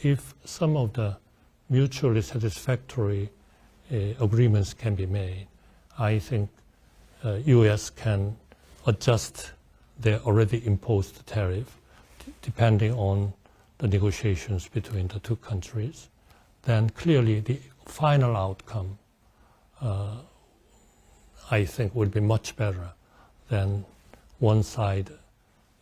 If some of the mutually satisfactory agreements can be made, I think U.S. can adjust their already imposed tariff depending on the negotiations between the two countries. Then clearly the final outcome, I think, would be much better than one side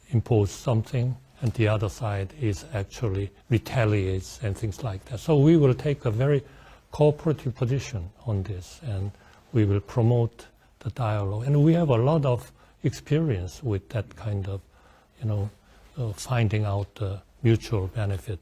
impose something and the other side is actually retaliates and things like that. So we will take a very cooperative position on this, and we will promote the dialogue. And we have a lot of experience with that kind of, finding out the mutual benefit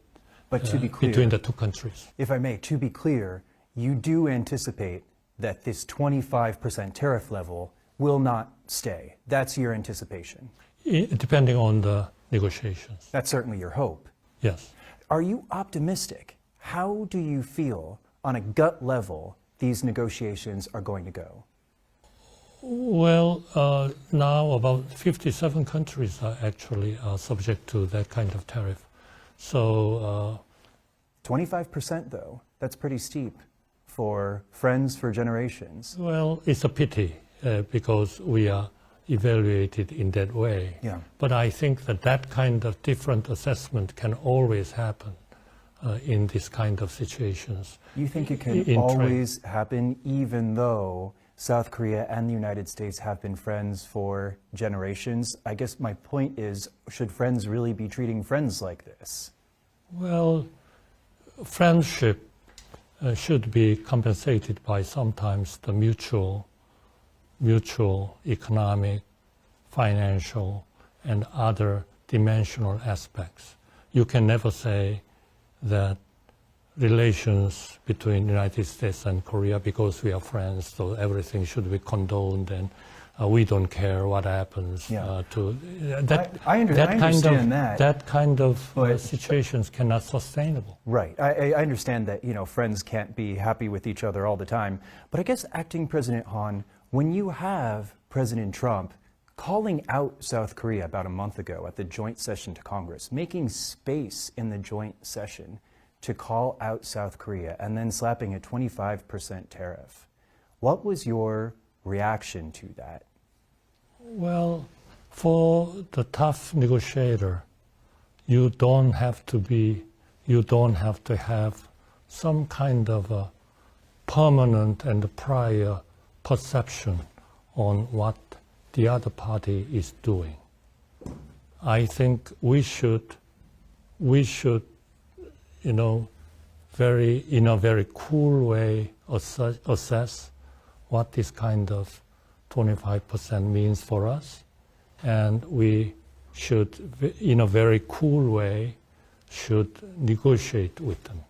but to be clear, between the two countries. If I may, to be clear, you do anticipate that this 25% tariff level will not stay. That's your anticipation. Depending on the negotiations. That's certainly your hope. Yes. Are you optimistic? How do you feel on a gut level these negotiations are going to go? Well, now about 57 countries are actually subject to that kind of tariff. So 25% though, that's pretty steep for friends for generations. Well, it's a pity because we are evaluated in that way. Yeah. But I think that that kind of different assessment can always happen in this kind of situations. You think it can always happen even though South Korea and the United States have been friends for generations? I guess my point is, should friends really be treating friends like this? Well, friendship should be compensated by sometimes the mutual economic, financial, and other dimensional aspects. You can never say that relations between the United States and Korea, because we are friends, so everything should be condoned and we don't care what happens to that. I understand that. That kind of situations cannot sustainable. Right. I understand that, friends can't be happy with each other all the time. But I guess, Acting President Han, when you have President Trump calling out South Korea about a month ago at the joint session to Congress, making space in the joint session to call out South Korea and then slapping a 25% tariff, what was your reaction to that? Well, for the tough negotiator, you don't have to have some kind of a permanent and prior perception on what the other party is doing. I think we should, in a very cool way assess what this kind of 25% means for us, and we should, in a very cool way, should negotiate with them.